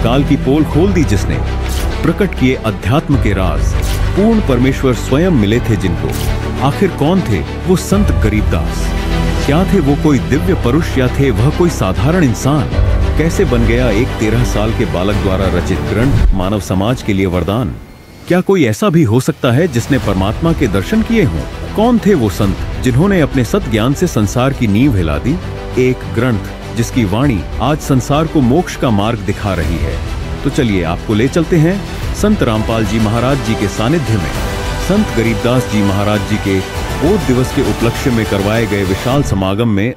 काल की पोल खोल दी जिसने, प्रकट किए अध्यात्म के राज, पूर्ण परमेश्वर स्वयं मिले थे जिनको। आखिर कौन थे वो संत गरीबदास? क्या थे वो कोई दिव्य पुरुष या थे वह कोई साधारण इंसान? कैसे बन गया एक 13 साल के बालक द्वारा रचित ग्रंथ मानव समाज के लिए वरदान? क्या कोई ऐसा भी हो सकता है जिसने परमात्मा के दर्शन किए हों? कौन थे वो संत जिन्होंने अपने सत ज्ञान से संसार की नींव हिला दी? एक ग्रंथ जिसकी वाणी आज संसार को मोक्ष का मार्ग दिखा रही है। तो चलिए आपको ले चलते हैं संत रामपाल जी महाराज जी के सानिध्य में, संत गरीबदास जी महाराज जी के बोध दिवस के उपलक्ष्य में करवाए गए विशाल समागम में।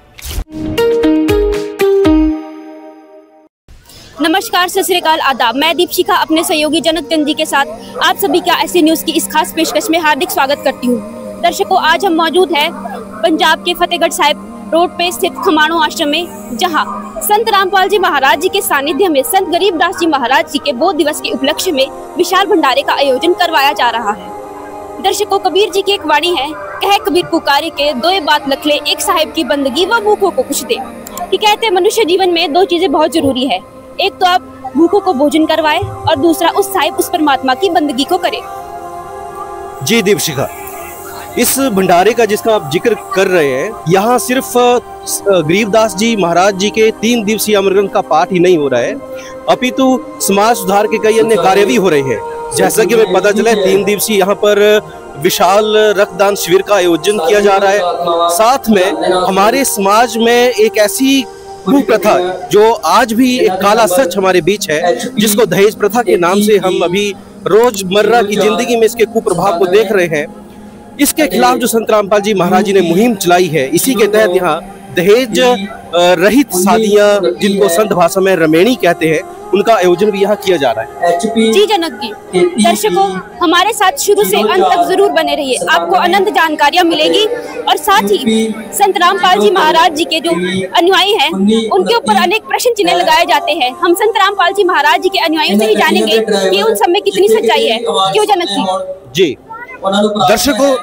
नमस्कार, सत श्री अकाल, आदाब। मैं दीपशिखा अपने सहयोगी जनक चंद जी के साथ आप सभी का ऐसे न्यूज की इस खास पेशकश में हार्दिक स्वागत करती हूँ। दर्शकों, आज हम मौजूद हैं पंजाब के फतेहगढ़ साहिब रोड पे स्थित खमाणों आश्रम में, जहाँ संत रामपाल जी महाराज जी के सानिध्य में संत गरीबदास जी महाराज जी के बोध दिवस के उपलक्ष्य में विशाल भंडारे का आयोजन करवाया जा रहा है। दर्शकों, कबीर जी की एक वाणी है, कहे कबीर पुकारे के दो बात लख ले, एक साहिब की बंदगी व भूखों को कुछ दे। कि कहते मनुष्य जीवन में दो चीजें बहुत जरूरी है, एक तो आप भूखों को भोजन करवाए और दूसरा उस साहिब उस परमात्मा की बंदगी को करे। जी दीपशिखा, इस भंडारे का जिसका आप जिक्र कर रहे हैं, यहाँ सिर्फ गरीबदास जी महाराज जी के 3 दिवसीय अमर ग्रंथ का पाठ ही नहीं हो रहा है, अपितु समाज सुधार के कई अन्य कार्य भी हो रहे हैं। जैसा कि हमें पता चला है, 3 दिवसीय यहाँ पर विशाल रक्तदान शिविर का आयोजन किया जा रहा है। साथ में हमारे समाज में एक ऐसी कुप्रथा जो आज भी एक काला सच हमारे बीच है, जिसको दहेज प्रथा के नाम से हम अभी रोजमर्रा की जिंदगी में इसके कुप्रभाव को देख रहे हैं। इसके खिलाफ जो संत रामपाल जी महाराज जी ने मुहिम चलाई है, इसी के तहत यहाँ दहेज रहित शादियां, जिनको संत भाषा में रमेणी कहते हैं, उनका आयोजन भी यहाँ किया जा रहा है। जी जनक जी, दर्शकों हमारे साथ शुरू से अंत तक जरूर बने रहिए, आपको अनंत जानकारियाँ मिलेगी। और साथ ही संत रामपाल जी महाराज जी के जो अनुयायी हैं, उनके ऊपर अनेक प्रश्न चिन्ह लगाए जाते हैं। हम संत रामपाल जी महाराज जी के अनुयायियों से ही जानेंगे कि उन सब में कितनी सच्चाई है। क्यों जनक जी? दर्शकों,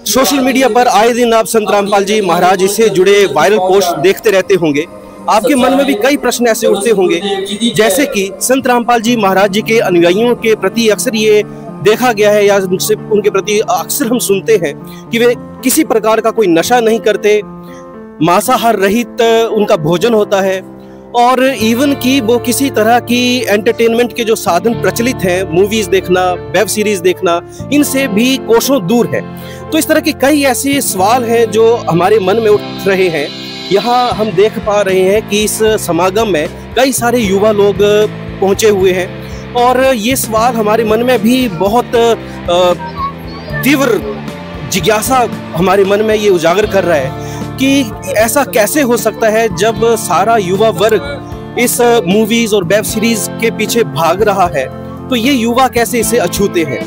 सोशल मीडिया पर आए दिन आप संत रामपाल जी महाराज से जुड़े वायरल पोस्ट देखते रहते होंगे। आपके मन में भी कई प्रश्न ऐसे उठते होंगे, जैसे कि संत रामपाल जी महाराज जी के अनुयायियों के प्रति अक्सर ये देखा गया है या उनके प्रति अक्सर हम सुनते हैं कि वे किसी प्रकार का कोई नशा नहीं करते, मांसाहार रहित उनका भोजन होता है, और इवन कि वो किसी तरह की एंटरटेनमेंट के जो साधन प्रचलित हैं, मूवीज देखना, वेब सीरीज देखना, इनसे भी कोसों दूर है। तो इस तरह के कई ऐसे सवाल हैं जो हमारे मन में उठ रहे हैं। यहाँ हम देख पा रहे हैं कि इस समागम में कई सारे युवा लोग पहुंचे हुए हैं, और ये सवाल हमारे मन में भी बहुत तीव्र जिज्ञासा हमारे मन में ये उजागर कर रहा है कि ऐसा कैसे हो सकता है जब सारा युवा वर्ग इस मूवीज और वेब सीरीज के पीछे भाग रहा है, तो ये युवा कैसे इसे अछूते हैं।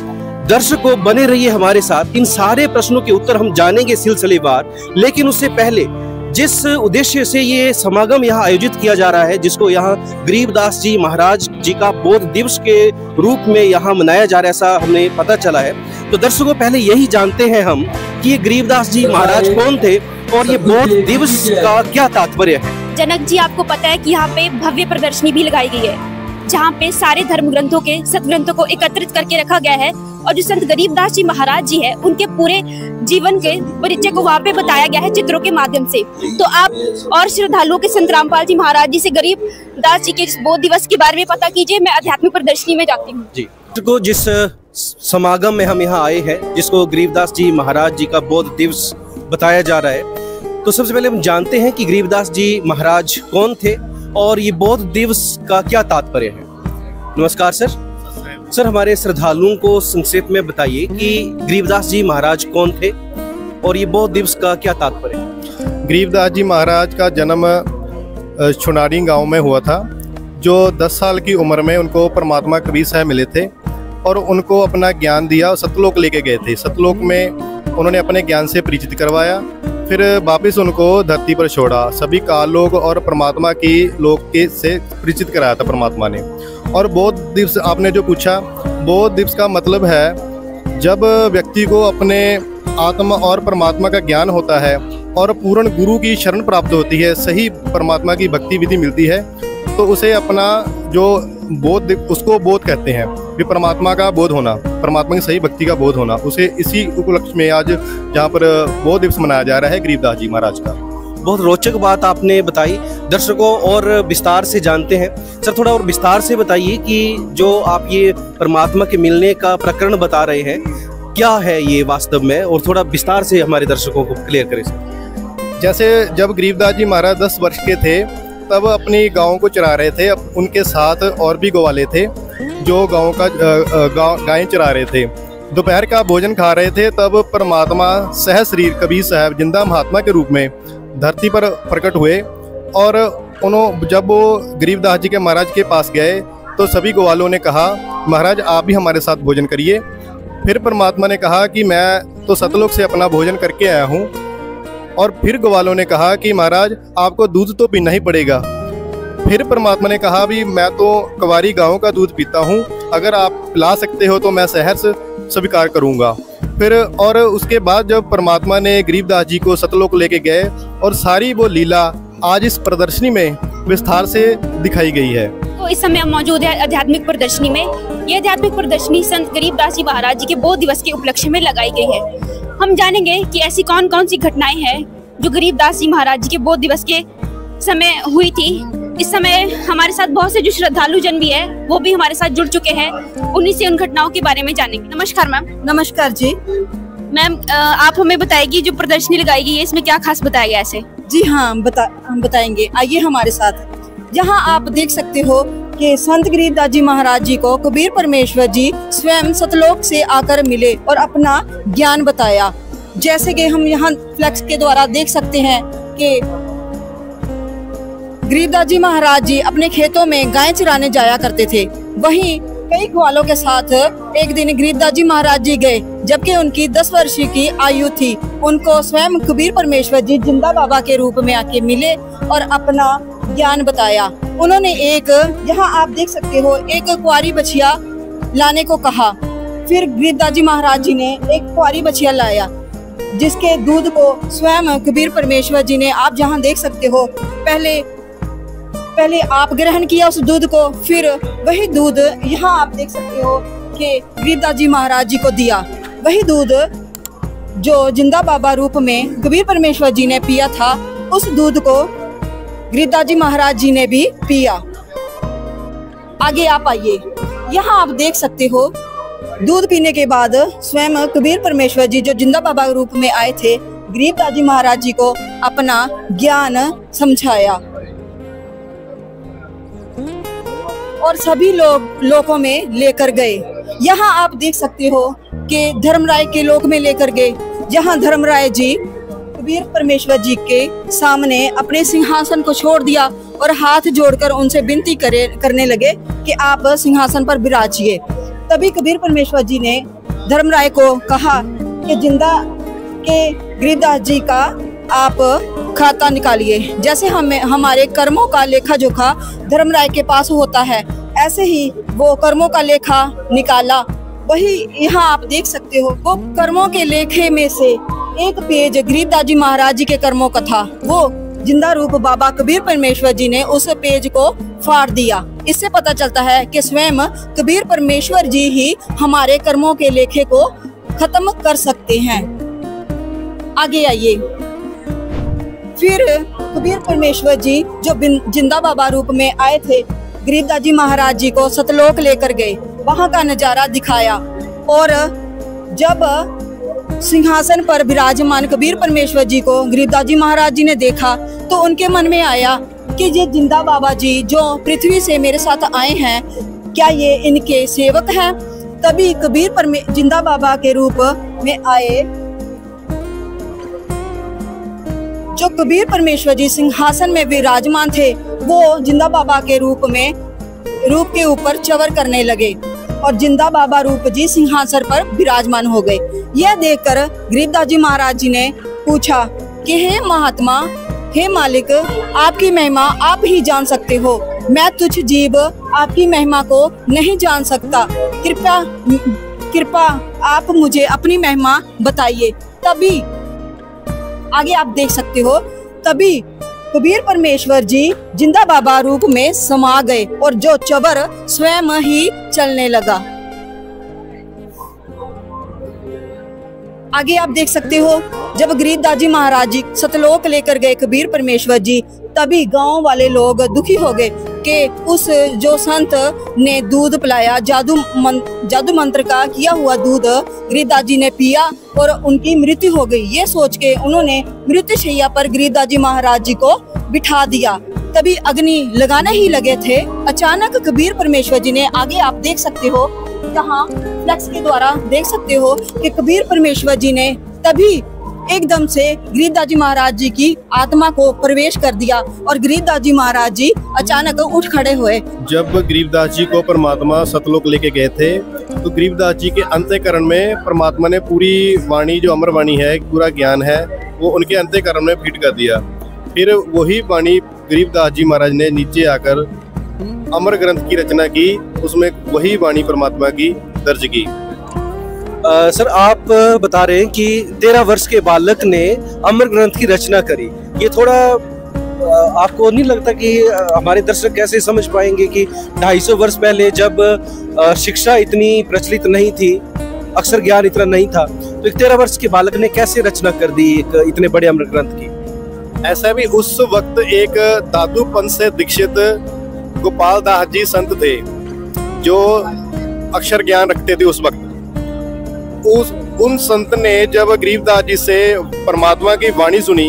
दर्शकों, बने रहिए हमारे साथ, इन सारे प्रश्नों के उत्तर हम जानेंगे सिलसिलेवार। लेकिन उससे पहले जिस उद्देश्य से ये समागम यहाँ आयोजित किया जा रहा है, जिसको यहाँ गरीबदास जी महाराज जी का बोध दिवस के रूप में यहाँ मनाया जा रहा है, ऐसा हमें पता चला है। तो दर्शकों, पहले यही जानते हैं हम कि ये गरीबदास जी महाराज कौन थे और ये बोध दिवस का क्या तात्पर्य है। जनक जी, आपको पता है कि यहाँ पे भव्य प्रदर्शनी भी लगाई गई है, जहाँ पे सारे धर्म ग्रंथों के सदग्रंथों को एकत्रित करके रखा गया है, और जो संत गरीबदास जी महाराज जी है, उनके पूरे जीवन के परिचय को वहाँ पे बताया गया है चित्रों के माध्यम से। तो आप और श्रद्धालुओं के संत रामपाल जी महाराज जी से गरीबदास जी के बोध दिवस के बारे में पता कीजिए। मैं आध्यात्मिक प्रदर्शनी में जाती हूँ। जी, तो जिस समागम में हम यहाँ आए हैं, जिसको गरीबदास जी महाराज जी का बोध दिवस बताया जा रहा है, तो सबसे पहले हम जानते हैं कि गरीबदास जी महाराज कौन थे और ये बोध दिवस का क्या तात्पर्य है। नमस्कार सर। सर, हमारे श्रद्धालुओं को संक्षेप में बताइए कि गरीबदास जी महाराज कौन थे और ये बोध दिवस का क्या तात्पर्य है। गरीबदास जी महाराज का जन्म छुनारी गांव में हुआ था, जो 10 साल की उम्र में उनको परमात्मा कबीर साहब मिले थे और उनको अपना ज्ञान दिया और सतलोक लेके गए थे। सतलोक में उन्होंने अपने ज्ञान से परिचित करवाया, फिर वापस उनको धरती पर छोड़ा। सभी काल लोग और परमात्मा की लोक के से परिचित कराया था परमात्मा ने। और बोध दिवस आपने जो पूछा, बोध दिवस का मतलब है जब व्यक्ति को अपने आत्मा और परमात्मा का ज्ञान होता है और पूर्ण गुरु की शरण प्राप्त होती है, सही परमात्मा की भक्ति विधि मिलती है, तो उसे अपना जो बोध, उसको बोध कहते हैं, भी परमात्मा का बोध होना, परमात्मा की सही भक्ति का बोध होना, उसे इसी उपलक्ष्य में आज जहाँ पर बोध दिवस मनाया जा रहा है गरीबदास जी महाराज का। बहुत रोचक बात आपने बताई, दर्शकों और विस्तार से जानते हैं। सर थोड़ा और विस्तार से बताइए कि जो आप ये परमात्मा के मिलने का प्रकरण बता रहे हैं, क्या है ये वास्तव में, और थोड़ा विस्तार से हमारे दर्शकों को क्लियर करें सर। जैसे जब गरीबदास जी महाराज 10 वर्ष के थे तब अपनी गायों को चरा रहे थे, उनके साथ और भी गौवाले थे जो गायों का गायें चरा रहे थे। दोपहर का भोजन खा रहे थे तब परमात्मा सह शरीर कबीर साहब जिंदा महात्मा के रूप में धरती पर प्रकट हुए, और जब वो गरीबदास जी के महाराज के पास गए तो सभी ग्वालों ने कहा महाराज आप भी हमारे साथ भोजन करिए। फिर परमात्मा ने कहा कि मैं तो सतलोक से अपना भोजन करके आया हूँ, और फिर ग्वालों ने कहा कि महाराज आपको दूध तो पीना ही पड़ेगा। फिर परमात्मा ने कहा भी मैं तो कुंवारी गायों का दूध पीता हूँ, अगर आप पिला सकते हो तो मैं सहर्ष स्वीकार करूँगा। फिर और उसके बाद जब परमात्मा ने गरीबदास जी को सतलोक लेके गए, और सारी वो लीला आज इस प्रदर्शनी में विस्तार से दिखाई गई है। तो इस समय हम मौजूद है आध्यात्मिक प्रदर्शनी में। ये आध्यात्मिक प्रदर्शनी संत गरीबदास जी महाराज जी के बोध दिवस के उपलक्ष्य में लगाई गई है। हम जानेंगे कि ऐसी कौन कौन सी घटनाएं हैं जो गरीबदास जी महाराज जी के बोध दिवस के समय हुई थी। इस समय हमारे साथ बहुत से जो श्रद्धालु जन भी है वो भी हमारे साथ जुड़ चुके हैं, उन्हीं से उन घटनाओं के बारे में जानेंगे। नमस्कार मैम। नमस्कार जी। मैम आप हमें बताएगी जो प्रदर्शनी लगाई गई है इसमें क्या खास बताया गया है? जी हाँ, हम बताएंगे, आइए हमारे साथ। जहाँ आप देख सकते हो कि संत गरीबदास जी महाराज जी को कबीर परमेश्वर जी स्वयं सतलोक से आकर मिले और अपना ज्ञान बताया। जैसे कि हम यहाँ फ्लैक्स के द्वारा देख सकते हैं कि गरीबदास जी महाराज जी अपने खेतों में गायें चराने जाया करते थे। वहीं कई ग्वालों के साथ एक दिन गरीबदास जी महाराज जी गए, जबकि उनकी 10 वर्ष की आयु थी। उनको स्वयं कबीर परमेश्वर जी जिंदा बाबा के रूप में आके मिले और अपना ज्ञान बताया। उन्होंने एक, यहाँ आप देख सकते हो, एक कुंवारी बछिया लाने को कहा। फिर गरीबदास जी महाराज जी ने एक कुंवारी बछिया लाया, जिसके दूध को स्वयं कबीर परमेश्वर जी ने, आप जहाँ देख सकते हो, पहले आप ग्रहण किया उस दूध को, फिर वही दूध यहाँ आप देख सकते हो कि गरीबदास जी महाराज जी को दिया। वही दूध जो जिंदा बाबा रूप में कबीर परमेश्वर जी ने पिया था, उस दूध को गरीबदास जी महाराज जी ने भी पिया। आगे आप आइए, यहाँ आप देख सकते हो दूध पीने के बाद स्वयं कबीर परमेश्वर जी जो जिंदा बाबा रूप में आए थे, गरीबदास जी महाराज जी को अपना ज्ञान समझाया और सभी लोगों में लेकर गए। यहाँ आप देख सकते हो कि धर्मराय के लोक में लेकर गए, जहाँ धर्मराय जी कबीर परमेश्वर जी के सामने अपने सिंहासन को छोड़ दिया और हाथ जोड़कर उनसे विनती करने लगे कि आप सिंहासन पर विराजिए। तभी कबीर परमेश्वर जी ने धर्मराय को कहा कि जिंदा के गरीबदास जी का आप खाता निकालिए। जैसे हमारे कर्मों का लेखा जोखा धर्मराय के पास होता है, ऐसे ही वो कर्मों का लेखा निकाला। वही यहाँ आप देख सकते हो, वो कर्मों के लेखे में से एक पेज गरीबदास जी महाराज जी के कर्मों का था। वो जिंदा रूप बाबा कबीर परमेश्वर जी ने उस पेज को फाड़ दिया। इससे पता चलता है कि स्वयं कबीर परमेश्वर जी ही हमारे कर्मों के लेखे को खत्म कर सकते हैं। आगे आइए, फिर कबीर परमेश्वर जी जो जिंदा बाबा रूप में आए थे, गरीबदास जी महाराज जी को सतलोक लेकर गए, वहां का नजारा दिखाया। और जब सिंहासन पर विराजमान कबीर परमेश्वर जी को गरीबदास जी महाराज जी ने देखा तो उनके मन में आया कि ये जिंदा बाबा जी जो पृथ्वी से मेरे साथ आए हैं, क्या ये इनके सेवक हैं? तभी कबीर जिंदा बाबा के रूप में आए। जो कबीर परमेश्वर जी सिंहासन में विराजमान थे, वो जिंदा बाबा के रूप के ऊपर चवर करने लगे और जिंदा बाबा रूप जी सिंहासन पर विराजमान हो गए। यह देखकर गरीबदास जी महाराज जी ने पूछा कि हे महात्मा, हे मालिक, आपकी महिमा आप ही जान सकते हो, मैं तुच्छ जीव आपकी महिमा को नहीं जान सकता। कृपा आप मुझे अपनी महिमा बताइए। तभी आगे आप देख सकते हो, तभी कबीर परमेश्वर जी जिंदा बाबा रूप में समा गए और जो चबर स्वयं ही चलने लगा। आगे आप देख सकते हो, जब गरीबदास जी महाराज जी सतलोक लेकर गए कबीर परमेश्वर जी, तभी गांव वाले लोग दुखी हो गए कि उस जो संत ने दूध पिलाया, जादू मंत्र का किया हुआ दूध गरीबदास जी ने पिया और उनकी मृत्यु हो गई। ये सोच के उन्होंने मृत्युशैया पर गरीबदास जी महाराज जी को बिठा दिया। तभी अग्नि लगाने ही लगे थे, अचानक कबीर परमेश्वर जी ने, आगे आप देख सकते हो, यहाँ फ्लैक्स के द्वारा देख सकते हो कि कबीर परमेश्वर जी ने तभी एकदम से गरीबदास जी महाराज जी की आत्मा को प्रवेश कर दिया और गरीबदास जी महाराज जी अचानक उठ खड़े हुए। जब गरीबदास जी को परमात्मा सतलोक लेके गए थे तो गरीबदास जी के अंतःकरण में परमात्मा ने पूरी वाणी, जो अमर वाणी है, पूरा ज्ञान है, वो उनके अंतःकरण में फिट कर दिया। फिर वही वाणी गरीबदास जी महाराज ने नीचे आकर अमर ग्रंथ की रचना की, उसमें वही वाणी परमात्मा की दर्ज की। सर, आप बता रहे हैं कि 13 वर्ष के बालक ने अमर ग्रंथ की रचना करी। ये थोड़ा आपको नहीं लगता कि हमारे दर्शक कैसे समझ पाएंगे कि 250 वर्ष पहले जब शिक्षा इतनी प्रचलित नहीं थी, अक्षर ज्ञान इतना नहीं था, तो एक 13 वर्ष के बालक ने कैसे रचना कर दी एक इतने बड़े अमर ग्रंथ की? ऐसा भी उस वक्त एक दादू पंथ से दीक्षित गोपाल दास जी संत थे जो अक्षर ज्ञान रखते थे उस वक्त। उन संत ने जब गरीबदास जी से परमात्मा की वाणी सुनी,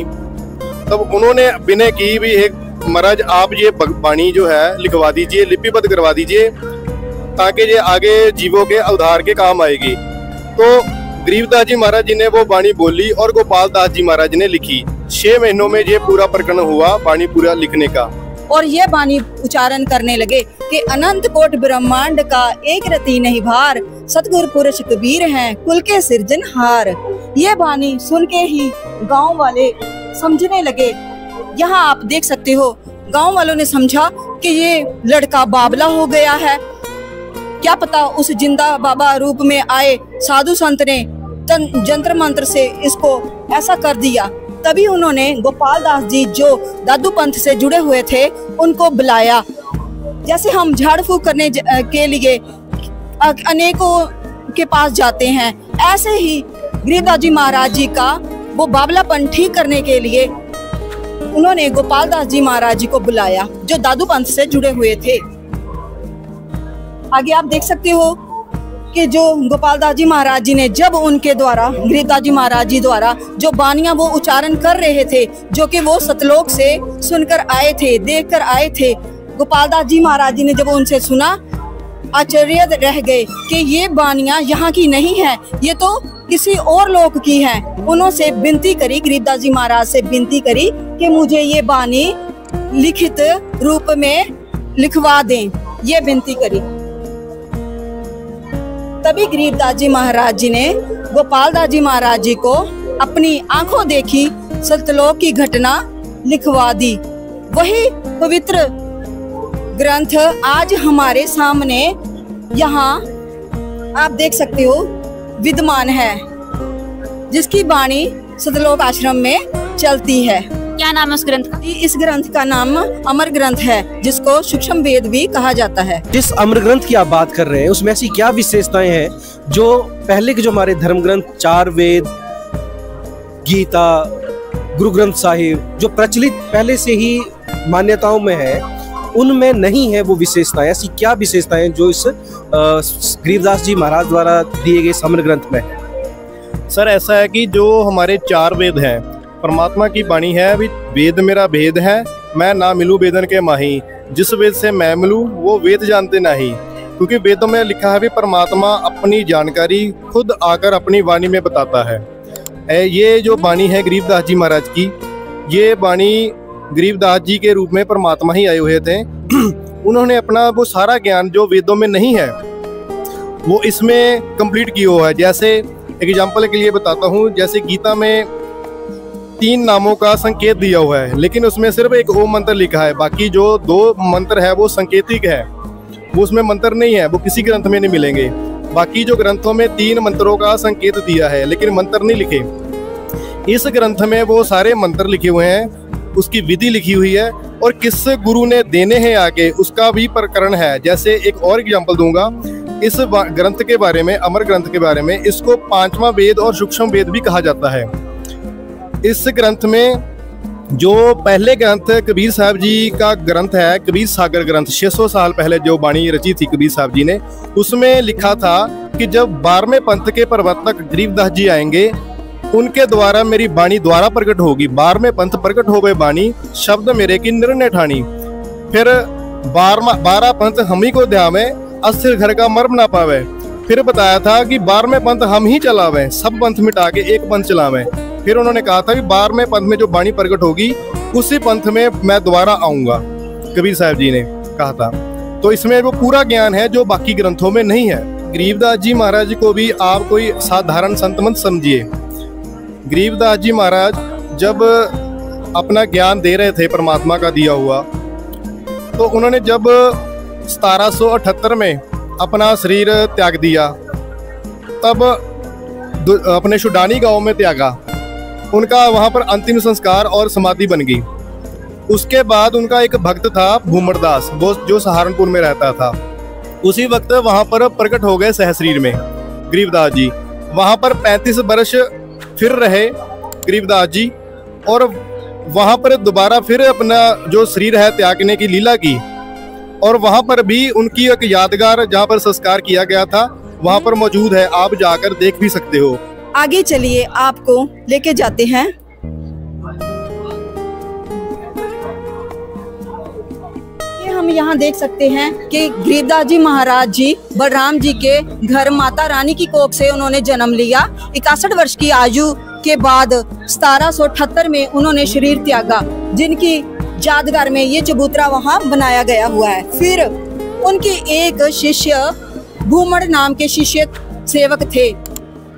तब उन्होंने विनय की भी, एक महाराज आप ये वाणी जो है लिखवा दीजिए, लिपिबद्ध करवा दीजिए, ताकि ये आगे जीवों के उद्धार के काम आएगी। तो गरीबदास जी महाराज जी ने वो वाणी बोली और गोपाल दास जी महाराज ने लिखी। 6 महीनों में ये पूरा प्रकरण हुआ वाणी पूरा लिखने का। और ये वाणी उच्चारण करने लगे कि अनंत कोट ब्रह्मांड का एक रति नहीं भार, सतगुरु पुरुष कबीर हैं कुल के सिरजनहार। ये वाणी सुन के ही गांव वाले समझने लगे। यहाँ आप देख सकते हो, गांव वालों ने समझा कि ये लड़का बावला हो गया है, क्या पता उस जिंदा बाबा रूप में आए साधु संत ने जंत्र मंत्र से इसको ऐसा कर दिया। तभी उन्होंने गोपाल दास जी जो दादू पंथ से जुड़े हुए थे उनको बुलाया। जैसे हम झाड़ फूक करने के लिए अनेकों के पास जाते हैं, ऐसे ही गरीबदास जी महाराज जी का वो बावलापन ठीक करने के लिए उन्होंने गोपाल दास जी महाराज जी को बुलाया जो दादू पंथ से जुड़े हुए थे। आगे आप देख सकते हो कि जो गोपाल दास जी महाराज जी ने जब उनके द्वारा गरीबदास जी महाराज जी द्वारा जो बानियां वो उच्चारण कर रहे थे, जो कि वो सतलोक से सुनकर आए थे, देखकर आए थे, गोपाल दास जी महाराज जी ने जब उनसे सुना, आश्चर्य रह गए कि ये बानियां यहाँ की नहीं है, ये तो किसी और लोक की है। उन्होंने विनती करी, गरीबदास जी महाराज से विनती करी कि मुझे ये बानी लिखित रूप में लिखवा दें, ये विनती करी। तभी गरीबदास जी महाराज जी ने गोपाल दास जी महाराज जी को अपनी आंखों देखी सतलोक की घटना लिखवा दी। वही पवित्र ग्रंथ आज हमारे सामने यहाँ आप देख सकते हो विद्यमान है, जिसकी वाणी सतलोक आश्रम में चलती है। क्या नाम है उस ग्रंथ का? इस ग्रंथ का नाम अमर ग्रंथ है, जिसको सूक्ष्म वेद भी कहा जाता है। जिस अमर ग्रंथ की आप बात कर रहे हैं उसमें ऐसी क्या विशेषताएं हैं जो पहले के जो हमारे धर्म ग्रंथ 4 वेद, गीता, गुरु ग्रंथ साहिब जो प्रचलित पहले से ही मान्यताओं में है, उनमें नहीं है वो विशेषताएं? ऐसी क्या विशेषताएं जो इस गरीबदास जी महाराज द्वारा दिए गए अमर ग्रंथ में? सर, ऐसा है कि जो हमारे 4 वेद हैं, परमात्मा की वाणी है, वेद मेरा भेद है, मैं ना मिलूं वेदन के माही, जिस वेद से मैं मिलूं वो वेद जानते नहीं। क्योंकि वेदों में लिखा है भी परमात्मा अपनी जानकारी खुद आकर अपनी वाणी में बताता है। ये जो वाणी है गरीबदास जी महाराज की, ये वाणी गरीबदास जी के रूप में परमात्मा ही आए हुए थे। उन्होंने अपना वो सारा ज्ञान जो वेदों में नहीं है वो इसमें कंप्लीट किया हुआ है। जैसे एग्जाम्पल के लिए बताता हूँ, जैसे गीता में 3 नामों का संकेत दिया हुआ है, लेकिन उसमें सिर्फ एक ओम मंत्र लिखा है, बाकी जो 2 मंत्र है वो संकेतिक है, वो उसमें मंत्र नहीं है, वो किसी ग्रंथ में नहीं मिलेंगे। बाकी जो ग्रंथों में 3 मंत्रों का संकेत दिया है लेकिन मंत्र नहीं लिखे, इस ग्रंथ में वो सारे मंत्र लिखे हुए हैं उसकी विधि लिखी हुई है और किस गुरु ने देने हैं आगे उसका भी प्रकरण है। जैसे एक और एग्जांपल दूंगा इस ग्रंथ के बारे में, अमर ग्रंथ के बारे में, इसको पांचवा वेद और सूक्ष्म वेद भी कहा जाता है। इस ग्रंथ में जो पहले ग्रंथ कबीर साहब जी का ग्रंथ है, कबीर सागर ग्रंथ, 600 साल पहले जो बाणी रची थी कबीर साहब जी ने, उसमें लिखा था कि जब 12वें पंथ के प्रवर्तक गरीबदास जी आएंगे उनके द्वारा मेरी बाणी द्वारा प्रकट होगी। 12वें पंथ प्रकट हो गए बाणी, शब्द मेरे की निर्णय ठानी। फिर 12 पंथ हम ही को ध्यावे, अस्थिर घर का मर्म ना पावे। फिर बताया था कि 12वें पंथ हम ही चलावे, सब पंथ मिटा के एक पंथ चलावे। फिर उन्होंने कहा था कि 12वें पंथ में जो बाणी प्रकट होगी उसी पंथ में मैं दोबारा आऊंगा, कबीर साहब जी ने कहा था। तो इसमें वो पूरा ज्ञान है जो बाकी ग्रंथों में नहीं है। गरीबदास जी महाराज को भी आप कोई साधारण संत मत समझिए। गरीबदास जी महाराज जब अपना ज्ञान दे रहे थे परमात्मा का दिया हुआ, तो उन्होंने जब 1778 में अपना शरीर त्याग दिया, तब अपने शुडानी गांव में त्यागा। उनका वहां पर अंतिम संस्कार और समाधि बन गई। उसके बाद उनका एक भक्त था भूमरदास, वो जो सहारनपुर में रहता था, उसी वक्त वहां पर प्रकट हो गए सहस्रीर में गरीबदास जी। वहां पर 35 वर्ष फिर रहे गरीबदास जी और वहां पर दोबारा फिर अपना जो शरीर है त्यागने की लीला की। और वहां पर भी उनकी एक यादगार जहां पर संस्कार किया गया था वहां पर मौजूद है, आप जाकर देख भी सकते हो। आगे चलिए आपको लेके जाते हैं। ये हम यहाँ देख सकते हैं कि गरीबदास जी महाराज जी बलराम जी के घर माता रानी की कोख से उन्होंने जन्म लिया। 61 वर्ष की आयु के बाद 1778 में उन्होंने शरीर त्यागा, जिनकी यादगार में ये चबूतरा वहाँ बनाया गया हुआ है। फिर उनके एक शिष्य भूमड़ नाम के शिष्य सेवक थे,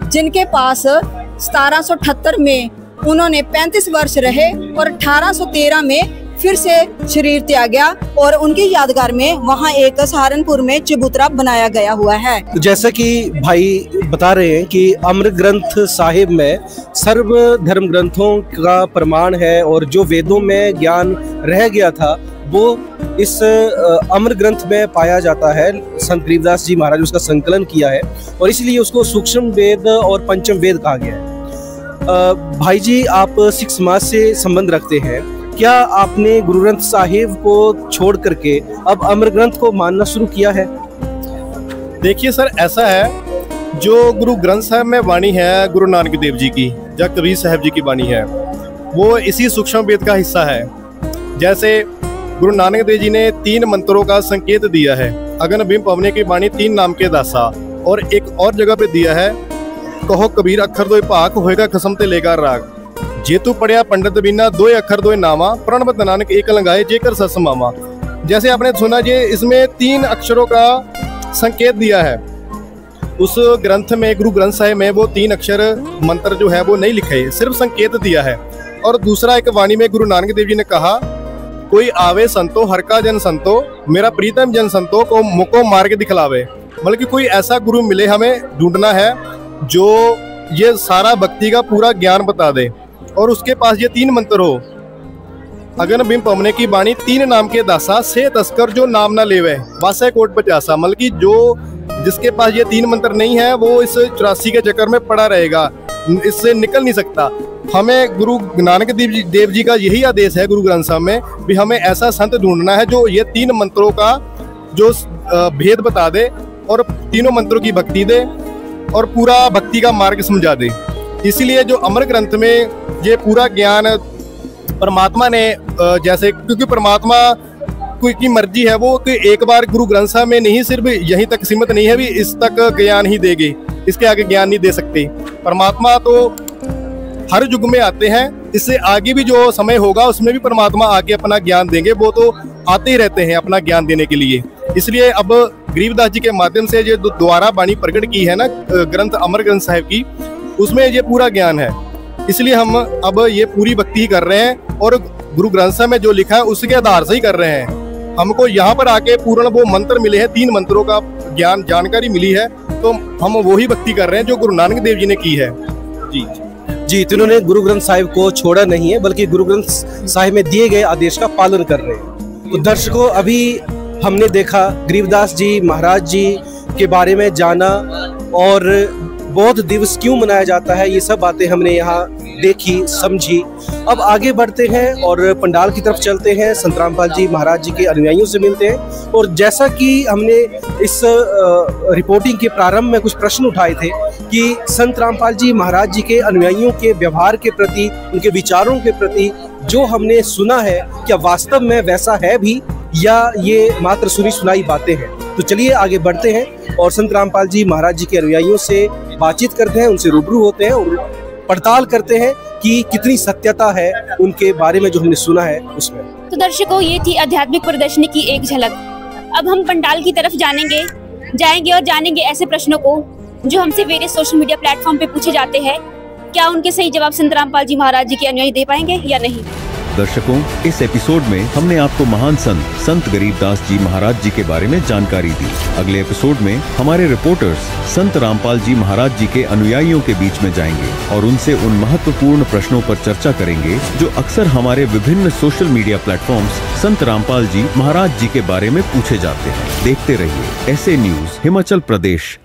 जिनके पास 1778 में उन्होंने 35 वर्ष रहे और 1813 में फिर से शरीर त्यागा और उनकी यादगार में वहाँ एक सहारनपुर में चबूतरा बनाया गया हुआ है। तो जैसा कि भाई बता रहे हैं कि अमर ग्रंथ साहिब में सर्व धर्म ग्रंथों का प्रमाण है और जो वेदों में ज्ञान रह गया था वो इस अमर ग्रंथ में पाया जाता है। संत गरीबदास जी महाराज उसका संकलन किया है और इसलिए उसको सूक्ष्म वेद और पंचम वेद कहा गया है। भाई जी, आप सिख समाज से संबंध रखते हैं, क्या आपने गुरु ग्रंथ साहिब को छोड़ करके अब अमर ग्रंथ को मानना शुरू किया है? देखिए सर, ऐसा है जो गुरु ग्रंथ साहिब में वाणी है गुरु नानक देव जी की या कबीर साहब जी की वाणी है, वो इसी सूक्ष्म वेद का हिस्सा है। जैसे गुरु नानक देव जी ने 3 मंत्रों का संकेत दिया है, अगन बिंब पवने की वाणी 3 नाम के दासा। और एक और जगह पे दिया है, कहो कबीर अखर दो पाक होएगा कसम ते लेगा राग, जेतु पढ़िया पंडित बिना 2 अखर 2 नामा, प्रणबत नानक एक लंगाए जेकर सस मामा। जैसे आपने सुना जी, इसमें 3 अक्षरों का संकेत दिया है। उस ग्रंथ में, गुरु ग्रंथ साहिब में, वो 3 अक्षर मंत्र जो है वो नहीं लिखे, सिर्फ संकेत दिया है। और दूसरा एक वाणी में गुरु नानक देव जी ने कहा, कोई आवे संतो हर का जन संतो, मेरा प्रीतम जन संतो को मुको मार्ग दिखलावे। बल्कि कोई ऐसा गुरु मिले, हमें ढूंढना है जो ये सारा भक्ति का पूरा ज्ञान बता दे और उसके पास ये 3 मंत्र हो। अगन बिंब पवने की बाणी 3 नाम के दासा, से तस्कर जो नाम ना लेवे वासे कोट पचासा। मतलब कि जो जिसके पास ये 3 मंत्र नहीं है वो इस 84 के चक्कर में पड़ा रहेगा, इससे निकल नहीं सकता। हमें गुरु नानक देव जी का यही आदेश है गुरु ग्रंथ साहिब में भी हमें ऐसा संत ढूंढना है जो ये 3 मंत्रों का जो भेद बता दे और तीनों मंत्रों की भक्ति दे और पूरा भक्ति का मार्ग समझा दे। इसीलिए जो अमर ग्रंथ में ये पूरा ज्ञान परमात्मा ने, जैसे क्योंकि परमात्मा की मर्जी है वो कि एक बार गुरु ग्रंथ साहिब में नहीं, सिर्फ यहीं तक सीमित नहीं है भी इस तक ज्ञान ही देगी, इसके आगे ज्ञान नहीं दे सकते। परमात्मा तो हर युग में आते हैं, इससे आगे भी जो समय होगा उसमें भी परमात्मा आके अपना ज्ञान देंगे, वो तो आते ही रहते हैं अपना ज्ञान देने के लिए। इसलिए अब गरीबदास जी के माध्यम से जो द्वारा वाणी प्रकट की है ना ग्रंथ अमर ग्रंथ साहिब की, उसमें ये पूरा ज्ञान है। इसलिए हम अब ये पूरी भक्ति कर रहे हैं और गुरु ग्रंथ साहिब में जो लिखा है उसके आधार से ही कर रहे हैं। हमको यहाँ पर आके पूर्ण वो मंत्र मिले हैं, 3 मंत्रों का ज्ञान जानकारी मिली है, तो हम वही भक्ति कर रहे हैं जो गुरु नानक देव जी ने की है। जी जी, तो इन्होंने गुरु ग्रंथ साहिब को छोड़ा नहीं है, बल्कि गुरु ग्रंथ साहिब में दिए गए आदेश का पालन कर रहे हैं। तो दर्शकों, अभी हमने देखा गरीबदास जी महाराज जी के बारे में जाना, और बौद्ध दिवस क्यों मनाया जाता है, ये सब बातें हमने यहाँ देखी समझी। अब आगे बढ़ते हैं और पंडाल की तरफ चलते हैं, संत रामपाल जी महाराज जी के अनुयायियों से मिलते हैं। और जैसा कि हमने इस रिपोर्टिंग के प्रारंभ में कुछ प्रश्न उठाए थे कि संत रामपाल जी महाराज जी के अनुयायियों के व्यवहार के प्रति, उनके विचारों के प्रति जो हमने सुना है, क्या वास्तव में वैसा है भी, या ये मात्र सुनी सुनाई बातें हैं। तो चलिए आगे बढ़ते हैं और संत रामपाल जी महाराज जी के अनुयायियों से बातचीत करते हैं, उनसे रूबरू होते हैं और पड़ताल करते हैं कि कितनी सत्यता है उनके बारे में जो हमने सुना है उसमें। तो दर्शकों, ये थी आध्यात्मिक प्रदर्शनी की एक झलक। अब हम पंडाल की तरफ जाएंगे और जानेंगे ऐसे प्रश्नों को जो हमसे वेरियस सोशल मीडिया प्लेटफॉर्म पे पूछे जाते हैं। क्या उनके सही जवाब संत रामपाल जी महाराज जी के अनुयायी दे पाएंगे या नहीं। दर्शकों, इस एपिसोड में हमने आपको महान संत गरीबदास जी महाराज जी के बारे में जानकारी दी। अगले एपिसोड में हमारे रिपोर्टर्स संत रामपाल जी महाराज जी के अनुयायियों के बीच में जाएंगे और उनसे उन महत्वपूर्ण प्रश्नों पर चर्चा करेंगे जो अक्सर हमारे विभिन्न सोशल मीडिया प्लेटफॉर्म्स संत रामपाल जी महाराज जी के बारे में पूछे जाते हैं। देखते रहिए ऐसे न्यूज हिमाचल प्रदेश।